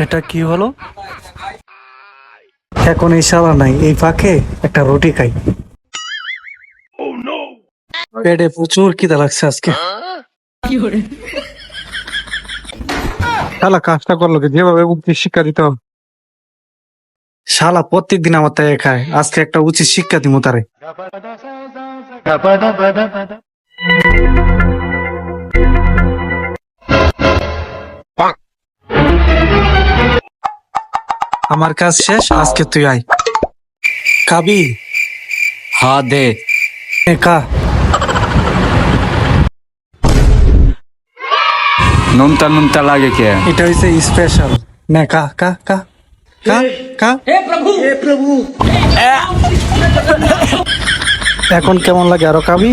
এটা কি হলো? এখন এই শালা নাই, এই ফাঁকে একটা রুটি খাই। পেটে প্রচুর খিদা লাগছে আজকে। শালা কাজটা করলো কি, যেভাবে উচিত শিক্ষা দিতে হবে। শালা প্রত্যেকদিন আমার তাই খায়, আজকে একটা উচিত শিক্ষা দিব তারে। আমার কাজ শেষ, আজকে তুই আয়। খাবি? हाँ दे। খা। नुनता नुनता लागे क्या? এটা হইছে স্পেশাল। নে খা খা খা খা খা। এখন কেমন লাগে, আরো খাবি?